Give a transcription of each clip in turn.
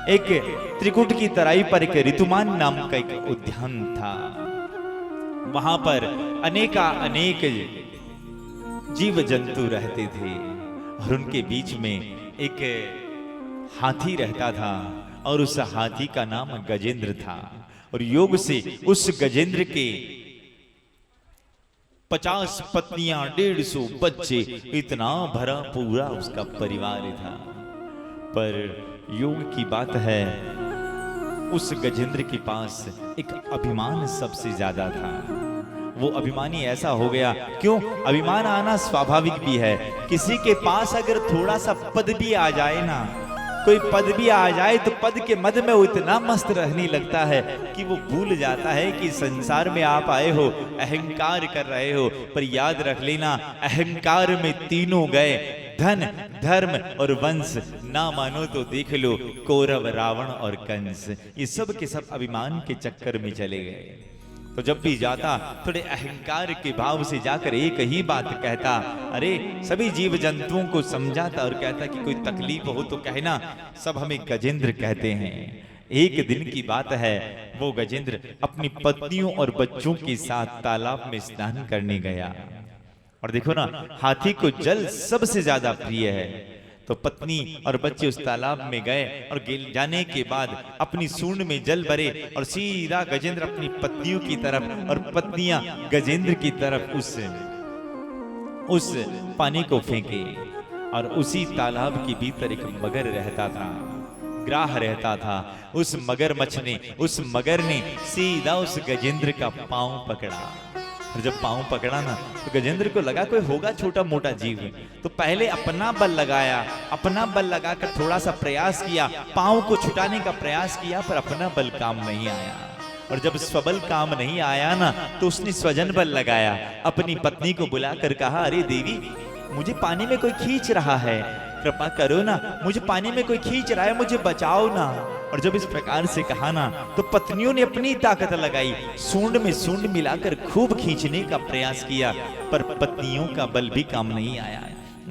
एक त्रिकुट की तराई पर एक ऋतुमान नाम का एक उद्यान था। वहां पर अनेक जीव जंतु रहते थे और उनके बीच में एक हाथी रहता था और उस हाथी का नाम गजेंद्र था। और योग से उस गजेंद्र के 50 पत्नियां, 150 बच्चे, इतना भरा पूरा उसका परिवार था। पर योग की बात है, उस गजेंद्र के पास एक अभिमान सबसे ज्यादा था। वो अभिमानी ऐसा हो गया, क्यों? अभिमान आना स्वाभाविक भी है। किसी के पास अगर थोड़ा सा पद भी आ जाए ना, कोई पद भी आ जाए तो पद के मद में वो इतना मस्त रहने लगता है कि वो भूल जाता है कि संसार में आप आए हो, अहंकार कर रहे हो। पर याद रख लेना, अहंकार में तीनों गए, धन, धर्म और वंश। ना मानो तो देख लो कौरव, रावण और कंस, ये सब के सब अभिमान के चक्कर में चले गए। तो जब भी जाता थोड़े अहंकार के भाव से जाकर एक ही बात कहता, अरे सभी जीव जंतुओं को समझाता और कहता कि कोई तकलीफ हो तो कहना, सब हमें गजेंद्र कहते हैं। एक दिन की बात है, वो गजेंद्र अपनी पत्नियों और बच्चों के साथ तालाब में स्नान करने गया। और देखो ना, हाथी को जल सबसे ज्यादा प्रिय है। तो पत्नी और बच्चे उस तालाब में गए और जाने के बाद अपनी सूंड में जल भरे और सीधा गजेंद्र अपनी पत्नियों की तरफ और पत्नियां गजेंद्र की तरफ उस पानी को फेंके। और उसी तालाब के भीतर एक मगर रहता था, ग्राह रहता था। उस मगरमच्छ ने, उस मगर ने सीधा उस गजेंद्र का पांव पकड़ा। और जब पांव पकड़ा ना, तो गजेंद्र को लगा कोई होगा छोटा मोटा जीव। तो पहले अपना बल लगाया, अपना बल लगाकर थोड़ा सा प्रयास किया, पांव को छुटाने का प्रयास किया, पर अपना बल काम नहीं आया। और जब स्वबल काम नहीं आया ना, तो उसने स्वजन बल लगाया। अपनी पत्नी को बुलाकर कहा, अरे देवी, मुझे पानी में कोई खींच रहा है, कृपा करो ना, मुझे पानी में कोई खींच रहा है, मुझे बचाओ ना। और जब इस प्रकार से कहा ना, तो पत्नियों ने अपनी ताकत लगाई, सूंड में सूंड मिलाकर खूब खींचने का प्रयास किया, पर पत्नियों का बल भी काम नहीं आया।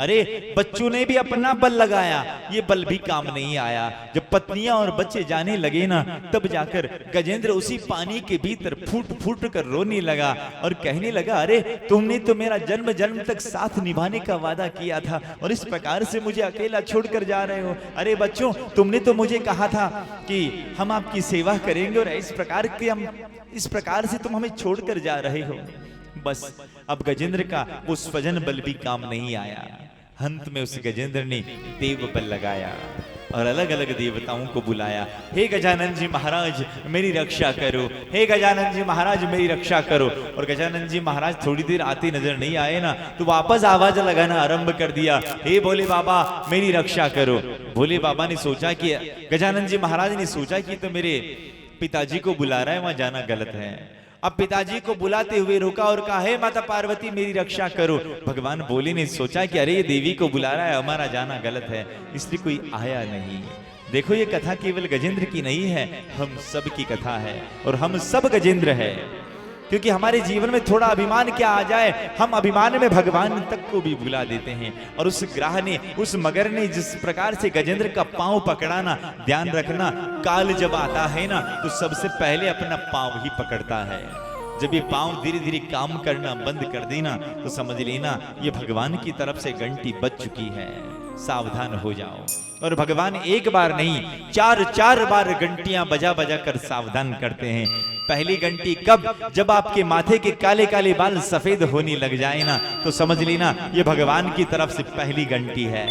अरे बच्चों ने भी अपना बल लगाया, ये बल भी काम नहीं आया। जब पत्नियां और बच्चे जाने लगे ना, तब जाकर गजेंद्र उसी पानी के भीतर फूट फूट कर रोने लगा और कहने लगा, अरे तुमने तो मेरा जन्म जन्म तक साथ निभाने का वादा किया था और इस प्रकार से मुझे अकेला छोड़कर जा रहे हो। अरे बच्चों, तुमने तो मुझे कहा था कि हम आपकी सेवा करेंगे और इस प्रकार से तुम हमें छोड़कर जा रहे हो। बस अब गजेंद्र का वो स्वजन बल भी काम नहीं आया। अंत में उस गजेंद्र ने देव बल लगाया और अलग अलग देवताओं को बुलाया, हे गजानन जी महाराज मेरी रक्षा करो, हे गजानन जी महाराज मेरी रक्षा करो। और गजानन जी महाराज थोड़ी देर आते नजर नहीं आए ना, तो वापस आवाज लगाना आरंभ कर दिया, हे भोले बाबा मेरी रक्षा करो। भोले बाबा ने सोचा कि, गजानन जी महाराज ने सोचा कि तो मेरे पिताजी को बुला रहा है, वहां जाना गलत है। अब पिताजी को बुलाते हुए रोका और कहा, हे माता पार्वती मेरी रक्षा करो। भगवान भोले ने सोचा कि अरे ये देवी को बुला रहा है, हमारा जाना गलत है, इसलिए कोई आया नहीं। देखो, ये कथा केवल गजेंद्र की नहीं है, हम सब की कथा है और हम सब गजेंद्र है। क्योंकि हमारे जीवन में थोड़ा अभिमान क्या आ जाए, हम अभिमान में भगवान तक को भी भुला देते हैं। और उस ग्राह ने, उस मगर ने जिस प्रकार से गजेंद्र का पांव पकड़ाना, ध्यान रखना, काल जब आता है ना, तो सबसे पहले अपना पांव ही पकड़ता है। जब ये पांव धीरे धीरे काम करना बंद कर देना, तो समझ लेना ये भगवान की तरफ से घंटी बज चुकी है, सावधान हो जाओ। और भगवान एक बार नहीं, चार बार घंटियां बजा बजा कर सावधान करते हैं। पहली घंटी कब? जब आपके माथे के काले काले बाल सफेद होने लग जाए ना, तो समझ लेना ये भगवान की तरफ से पहली घंटी है।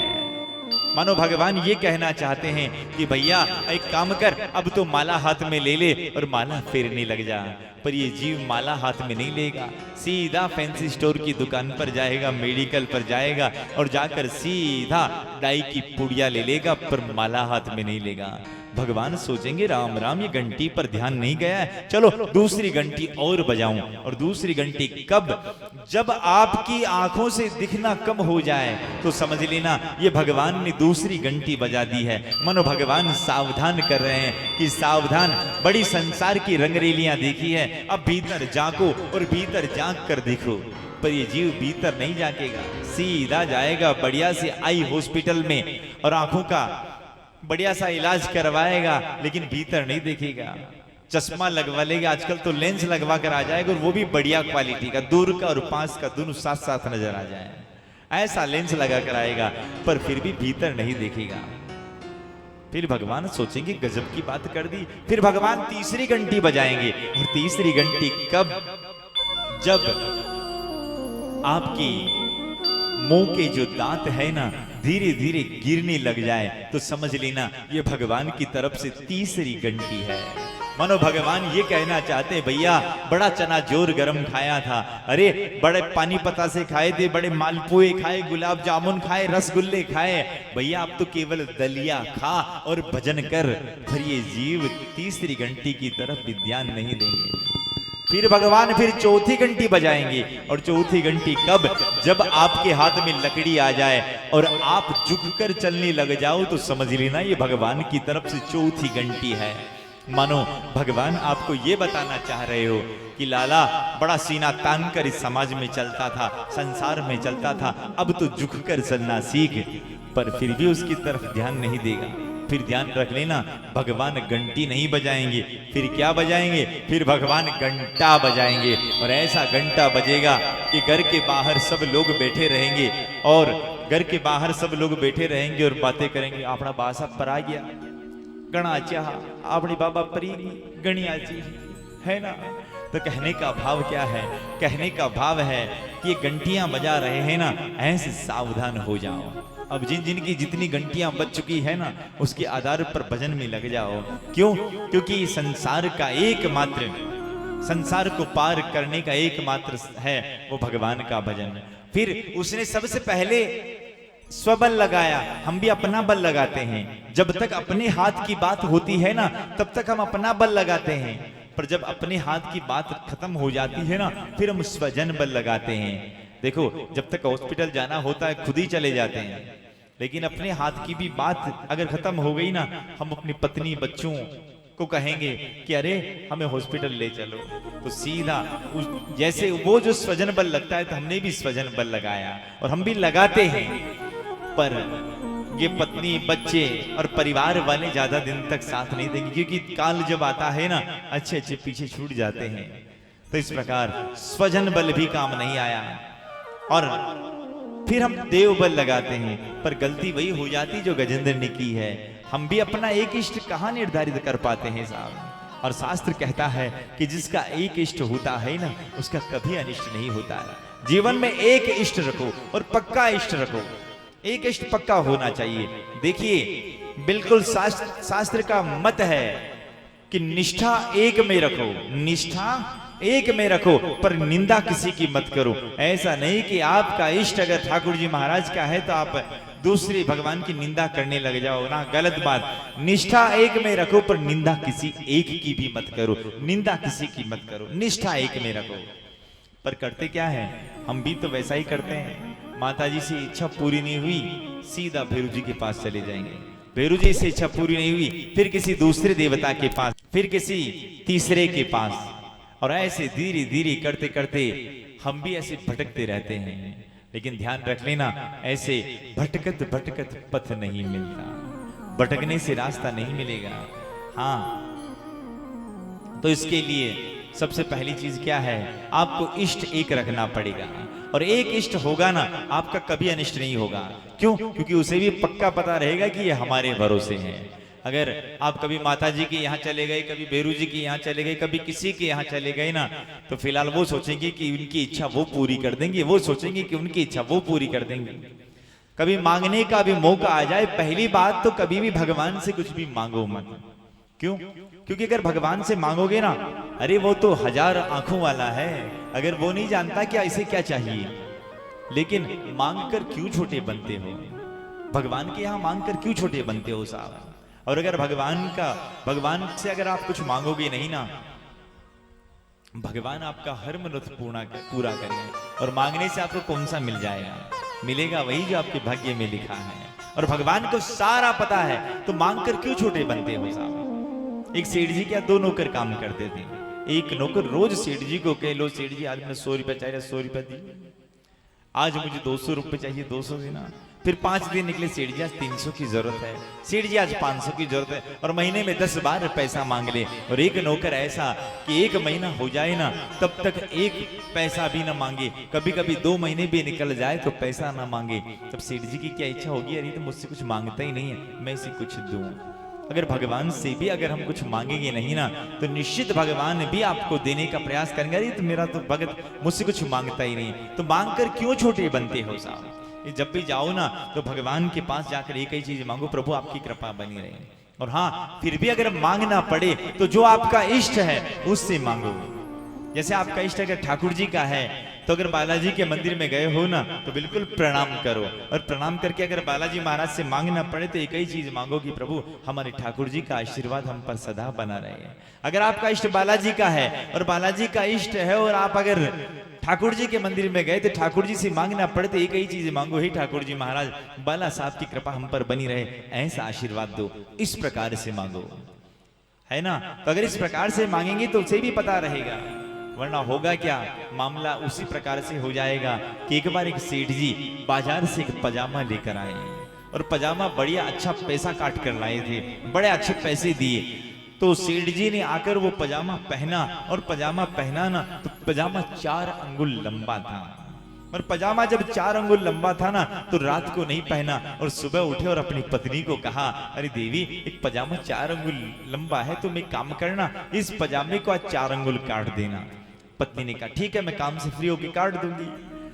मानो भगवान ये कहना चाहते हैं कि भैया एक काम कर, अब तो माला हाथ में ले ले और माला फेरने लग जा। पर ये जीव माला हाथ में नहीं लेगा, सीधा फैंसी स्टोर की दुकान पर जाएगा, मेडिकल पर जाएगा और जाकर सीधा डाई की पुड़िया ले लेगा, पर माला हाथ में नहीं लेगा। भगवान सोचेंगे राम राम, ये घंटी पर ध्यान नहीं गया है, चलो दूसरी घंटी और बजाऊं। और दूसरी घंटी कब? जब आपकी आंखों से दिखना कम हो जाए, तो समझ लेना ये भगवान ने दूसरी घंटी बजा दी है। मनो भगवान सावधान कर रहे हैं कि सावधान, बड़ी संसार की रंगरेलियां देखी है, अब भीतर झांको और भीतर झांक कर देखो। पर ये जीव भीतर नहीं झांकेगा, सीधा जाएगा बढ़िया से आई हॉस्पिटल में और आंखों का बढ़िया सा इलाज करवाएगा, लेकिन भीतर नहीं देखेगा। चश्मा लगवा लेगा, आजकल तो लेंस लगवा कर आ जाएगा, और वो भी बढ़िया क्वालिटी का, दूर का और पास का दोनों साथ साथ नजर आ जाए, ऐसा लेंस लगा कर आएगा, पर फिर भी भीतर नहीं देखेगा। फिर भगवान सोचेंगे गजब की बात कर दी। फिर भगवान तीसरी घंटी बजाएंगे, और तीसरी घंटी कब? जब आपकी मुंह के जो दांत है ना धीरे धीरे गिरने लग जाए, तो समझ लेना ये भगवान की तरफ से तीसरी घंटी है। मानो भगवान ये कहना चाहते हैं, भैया बड़ा चना जोर गरम खाया था, अरे बड़े पानी पता से खाए थे, बड़े मालपुए खाए, गुलाब जामुन खाए, रसगुल्ले खाए, भैया अब तो केवल दलिया खा और भजन कर। फिर ये जीव तीसरी घंटी की तरफ भी ध्यान नहीं देंगे। फिर भगवान फिर चौथी घंटी बजाएंगे, और चौथी घंटी कब? जब आपके हाथ में लकड़ी आ जाए और आप झुककर चलने लग जाओ, तो समझ लेना ये भगवान की तरफ से चौथी घंटी है। मानो भगवान आपको ये बताना चाह रहे हो कि लाला बड़ा सीना तान कर इस समाज में चलता था, संसार में चलता था, अब तो झुककर चलना सीख। पर फिर भी उसकी तरफ ध्यान नहीं देगा। फिर ध्यान रख लेना, भगवान घंटी नहीं बजाएंगे, फिर क्या बजाएंगे? फिर भगवान घंटा बजाएंगे, और ऐसा घंटा बजेगा कि घर के बाहर सब लोग बैठे रहेंगे, और घर के बाहर सब लोग बैठे रहेंगे और बातें करेंगे। अपना बासा पर आ गया, गणा चाह अपनी बाबा परी गणिया जी है ना। तो कहने का भाव क्या है? कहने का भाव है कि ये घंटियां बजा रहे हैं ना, ऐसे सावधान हो जाओ। अब जिन जिन की जितनी घंटियां बज चुकी है ना, उसके आधार पर भजन में लग जाओ। क्यों? क्योंकि संसार का एकमात्र, संसार को पार करने का एकमात्र है वो भगवान का भजन। फिर उसने सबसे पहले स्वबल लगाया, हम भी अपना बल लगाते हैं। जब तक अपने हाथ की बात होती है ना, तब तक हम अपना बल लगाते हैं, पर जब अपने हाथ की बात खत्म हो जाती है ना, फिर हम स्वजन बल लगाते हैं। देखो, जब तक हॉस्पिटल जाना होता है खुद ही चले जाते हैं, लेकिन अपने हाथ की भी बात अगर खत्म हो गई ना, हम अपनी पत्नी बच्चों को कहेंगे कि अरे हमें हॉस्पिटल ले चलो, तो सीधा जैसे वो जो स्वजन बल लगता है, तो हमने भी स्वजन बल लगाया, और हम भी लगाते हैं। पर ये पत्नी बच्चे और परिवार वाले ज्यादा दिन तक साथ नहीं देंगे, क्योंकि काल जब आता है ना, अच्छे अच्छे पीछे छूट जाते हैं। तो इस प्रकार स्वजन बल भी काम नहीं आया, और फिर हम देव बल लगाते हैं। पर गलती वही हो जाती जो गजेंद्र ने की है। हम भी अपना एक इष्ट कहाँ निर्धारित कर पाते हैं साहब। और शास्त्र कहता है कि जिसका एक इष्ट होता है ना, उसका कभी अनिष्ट नहीं होता है। जीवन में एक इष्ट रखो, और पक्का इष्ट रखो, एक इष्ट पक्का होना चाहिए। देखिए, बिल्कुल शास्त्र का मत है कि निष्ठा एक में रखो, निष्ठा एक में रखो, पर निंदा किसी की मत करो। ऐसा नहीं कि आपका इष्ट अगर ठाकुर जी महाराज का है तो आप दूसरे भगवान की निंदा करने लग जाओ ना, गलत बात। निष्ठा एक में रखो, पर निंदा किसी एक की भी मत करो, निंदा किसी की मत करो, निष्ठा एक में रखो। पर करते क्या है, हम भी तो वैसा ही करते हैं। माता जी से इच्छा पूरी नहीं हुई, सीधा भैरू जी के पास चले जाएंगे। भैरू जी से इच्छा पूरी नहीं हुई, फिर किसी दूसरे देवता के पास, फिर किसी तीसरे के पास, और ऐसे धीरे धीरे करते करते हम भी ऐसे भटकते रहते हैं। लेकिन ध्यान रख लेना, ऐसे भटकत भटकत पथ नहीं मिलता, भटकने से रास्ता नहीं मिलेगा। हाँ, तो इसके लिए सबसे पहली चीज क्या है, आपको इष्ट एक रखना पड़ेगा, और एक इष्ट होगा ना, आपका कभी अनिष्ट नहीं होगा। क्यों? क्योंकि उसे भी पक्का पता रहेगा कि ये हमारे भरोसे हैं। अगर आप कभी माता जी के यहाँ चले गए, कभी भैरू जी के यहाँ चले गए, कभी किसी के यहाँ चले गए ना, तो फिलहाल वो सोचेंगे कि उनकी इच्छा वो पूरी कर देंगे, वो सोचेंगे कि उनकी इच्छा वो पूरी कर देंगे। कभी मांगने का भी मौका आ जाए, पहली बात तो कभी भी भगवान से कुछ भी मांगो मत। क्यों? क्योंकि अगर भगवान से मांगोगे ना, अरे वो तो 1000 आंखों वाला है, अगर वो नहीं जानता कि इसे क्या चाहिए। लेकिन मांगकर क्यों छोटे बनते हो? भगवान के यहाँ मांगकर क्यों छोटे बनते हो साहब? और अगर भगवान से अगर आप कुछ मांगोगे नहीं ना, भगवान आपका हर मनोरथ पूरा करेंगे। और मांगने से आपको कौन सा मिल जाएगा? मिलेगा वही जो आपके भाग्य में लिखा है, और भगवान को सारा पता है। तो मांगकर क्यों छोटे बनते हो साहब? एक सेठ जी क्या 2 नौकर काम करते थे। एक नौकर रोज सेठ जी को कह लो, सेठ जी आज मैंने 100 रुपए चाहिए, 100 रुपए दिए। आज मुझे 200 रुपए चाहिए, 200 देना। फिर 5 दिन निकले, सेठ जी आज 300 की जरूरत है, सेठ जी आज 500 की जरूरत है, और महीने में 10 बार पैसा मांग ले। और एक नौकर ऐसा कि 1 महीना हो जाए ना तब तक 1 पैसा भी ना मांगे, कभी कभी 2 महीने भी निकल जाए तो पैसा ना मांगे। तब सेठ जी की क्या इच्छा होगी, अरे तो मुझसे कुछ मांगता ही नहीं है, मैं इसे कुछ दूं। अगर भगवान से भी अगर हम कुछ मांगेंगे नहीं ना तो निश्चित भगवान भी आपको देने का प्रयास करेंगे। अरे तो मेरा तो भगत मुझसे कुछ मांगता ही नहीं, तो मांग कर क्यों छोटे बनते हो साहब। जब भी जाओ ना तो भगवान के पास जाकर एक ही चीज मांगो, प्रभु आपकी कृपा बनी रहे। और हाँ, फिर भी अगर मांगना पड़े तो जो आपका इष्ट है उससे मांगो। जैसे आपका इष्ट अगर ठाकुर जी का है तो अगर बालाजी के मंदिर में गए हो ना तो बिल्कुल प्रणाम करो, और प्रणाम करके अगर बालाजी महाराज से मांगना पड़े तो एक ही चीज मांगो कि प्रभु हमारे ठाकुर जी का आशीर्वाद हम पर सदा बना रहे। अगर आपका इष्ट बालाजी का है और बालाजी का इष्ट है और आप अगर ठाकुर जी के मंदिर में गए तो ठाकुर जी से मांगना पड़े तो एक ही चीज मांगो, हे ठाकुर जी महाराज बाला साहब की कृपा हम पर बनी रहे, ऐसा आशीर्वाद दो। इस प्रकार से मांगो, है ना। तो अगर इस प्रकार से मांगेंगे तो उसे भी पता रहेगा, वरना होगा क्या, मामला उसी प्रकार से हो जाएगा कि एक बार एक सेठ जी बाजार से एक पजामा लेकर आए, और पजामा बढ़िया अच्छा पैसा काट कर लाए थे, बड़े अच्छे पैसे दिए। तो सेठ जी ने आकर वो पजामा पहना, और पजामा पहना ना तो पजामा 4 अंगुल लंबा था, और पजामा जब 4 अंगुल लंबा था ना तो रात को नहीं पहना, और सुबह उठे और अपनी पत्नी को कहा, अरे देवी एक पजामा 4 अंगुल लंबा है, तुम एक काम करना इस पजामे को आज 4 अंगुल काट देना। पत्नी ने कहा ठीक है, मैं काम से फ्री होकर काट दूंगी।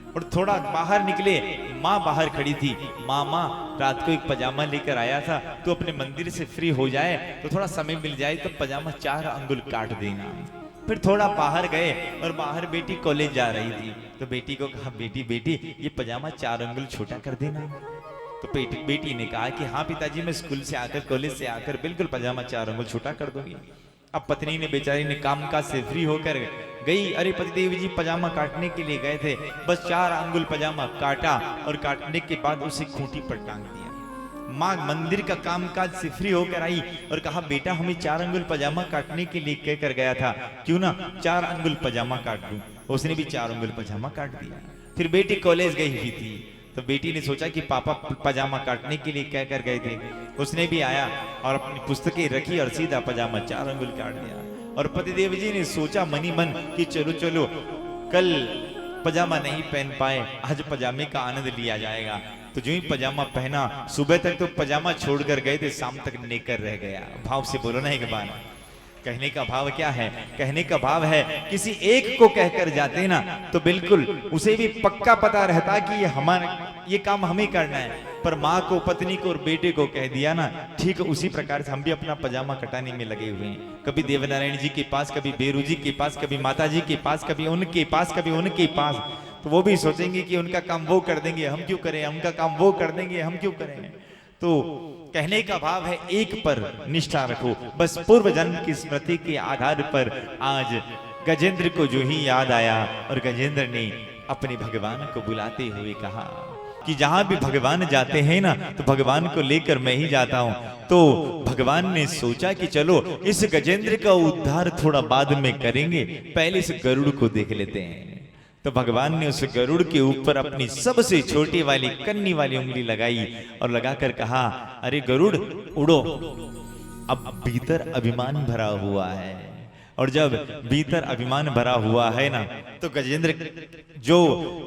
और थोड़ा बाहर निकले, माँ बाहर खड़ी थी, माँ रात को एक पजामा लेकर आया था, तो अपने मंदिर से फ्री हो जाए तो थोड़ा समय मिल जाए तो पजामा 4 अंगुल काट देना। फिर थोड़ा बाहर गए, और बाहर बेटी कॉलेज जा रही थी, तो बेटी को कहा बेटी ये पजामा 4 अंगुल छोटा कर देना। तो बेटी ने कहा कि हाँ पिताजी, मैं स्कूल से आकर कॉलेज से आकर बिल्कुल पजामा 4 अंगुल छोटा कर दूंगी। अब पत्नी ने बेचारी ने कामकाज से फ्री होकर गई, अरे पतिदेव जी पजामा काटने के लिए गए थे, बस 4 अंगुल पजामा काटा, और काटने के बाद उसे खूंटी पर टांग दिया। माँ मंदिर का कामकाज से फ्री होकर आई और कहा बेटा हमें 4 अंगुल पजामा काटने के लिए कहकर गया था, क्यों ना 4 अंगुल पजामा काट दूं। उसने भी 4 अंगुल पजामा काट दिया। फिर बेटी कॉलेज गई हुई थी, तो बेटी ने सोचा कि पापा पजामा काटने के लिए कह कर गए थे, उसने भी आया और अपनी पुस्तकें रखी और सीधा पजामा 4 अंगुल काट दिया। और पतिदेव जी ने सोचा मनी मन कि चलो चलो कल पजामा नहीं पहन पाए, आज पजामे का आनंद लिया जाएगा। तो जो ही पजामा पहना, सुबह तक तो पजामा छोड़कर गए थे, शाम तक नेकर रह गया। भाव से बोलो ना एक बार। कहने का भाव क्या है, कहने का भाव है किसी एक को कहकर जाते ना तो बिल्कुल उसे भी पक्का पता रहता कि ये काम हमें करना है, पर माँ को, पत्नी को और बेटे को कह दिया ना, ठीक उसी प्रकार से हम भी अपना पजामा कटाने में लगे हुए हैं। कभी देवनारायण जी के पास, कभी बेरू जी के पास, कभी माता जी के पास, कभी उनके पास, कभी उनके पास। तो वो भी सोचेंगे कि उनका काम वो कर देंगे, हम क्यों करें, उनका काम वो कर देंगे, हम क्यों करें। तो कहने का भाव है एक पर निष्ठा रखो, बस पूर्व जन्म की स्मृति के आधार पर आज गजेंद्र को जो ही याद आया और गजेंद्र ने अपने भगवान को बुलाते हुए कहा कि जहां भी भगवान जाते हैं ना तो भगवान को लेकर मैं ही जाता हूं। तो भगवान ने सोचा कि चलो इस गजेंद्र का उद्धार थोड़ा बाद में करेंगे, पहले इस गरुड़ को देख लेते हैं। तो भगवान ने उस गरुड़ के ऊपर अपनी सबसे छोटी वाली कन्नी वाली उंगली लगाई और लगाकर कहा, अरे गरुड़ उड़ो। अब भीतर अभिमान भरा हुआ है, और जब भीतर अभिमान भरा हुआ है ना तो गजेंद्र जो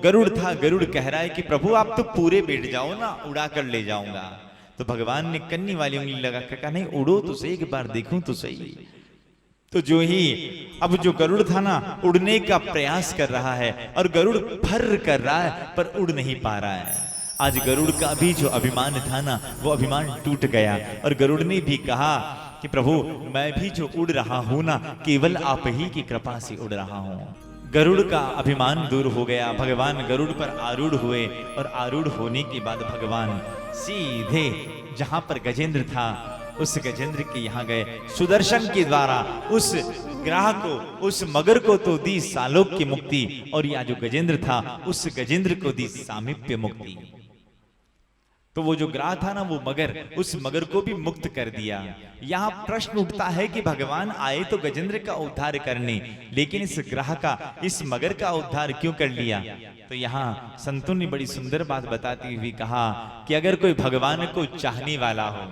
गरुड़ था, गरुड़ कह रहा है कि प्रभु आप तो पूरे बैठ जाओ ना, उड़ा कर ले जाऊंगा। तो भगवान ने कन्नी वाली उंगली लगाकर कहा, नहीं उड़ो तो सही, एक बार देखूं तो सही। तो जो ही अब जो गरुड़ था ना उड़ने का प्रयास कर रहा है, और गरुड़ फर कर रहा है पर उड़ नहीं पा रहा है। आज गरुड़ का भी जो अभिमान था ना वो अभिमान टूट गया, और गरुड़ ने भी कहा कि प्रभु मैं भी जो उड़ रहा हूं ना केवल आप ही की कृपा से उड़ रहा हूं। गरुड़ का अभिमान दूर हो गया, भगवान गरुड़ पर आरूढ़ हुए, और आरूढ़ होने के बाद भगवान सीधे जहां पर गजेंद्र था उस गजेंद्र के यहाँ गए। सुदर्शन के द्वारा उस ग्राह को, उस मगर को तो दी सालोक की मुक्ति, और यह जो गजेंद्र था उस गजेंद्र को दी सामीप्य मुक्ति। तो वो जो ग्राह था ना, वो मगर, उस मगर को भी मुक्त कर दिया। यहाँ प्रश्न उठता है कि भगवान आए तो गजेंद्र का उद्धार करने, लेकिन इस ग्राह का, इस मगर का उद्धार क्यों कर लिया? तो यहाँ संतों ने बड़ी सुंदर बात बताती हुई कहा कि अगर कोई भगवान को चाहने वाला हो,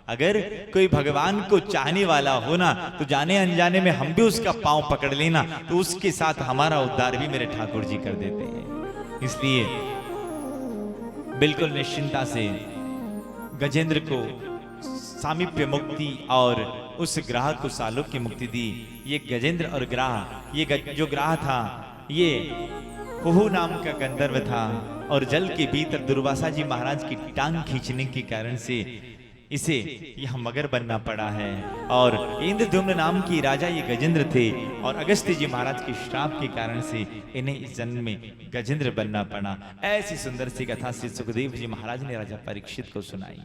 अगर कोई भगवान को चाहने वाला हो ना, तो जाने अनजाने में हम भी उसका पांव पकड़ लेना, तो उसके साथ हमारा उद्धार भी मेरे ठाकुर जी कर देते हैं। इसलिए बिल्कुल निश्चिंता से गजेंद्र को सामीप्य मुक्ति और उस ग्राह को सालोक्य मुक्ति दी। ये गजेंद्र और ग्राह, ये जो ग्राह था, ये हुहु नाम का गंधर्व था, और जल के भीतर दुर्वासा जी महाराज की टांग खींचने के कारण से इसे यह मगर बनना पड़ा है। और इंद्रधुम्न नाम की राजा ये गजेंद्र थे, और अगस्त्य जी महाराज के श्राप के कारण से इन्हें इस जन्म में गजेंद्र बनना पड़ा। ऐसी सुंदर सी कथा श्री सुखदेव जी महाराज ने राजा परीक्षित को सुनाई।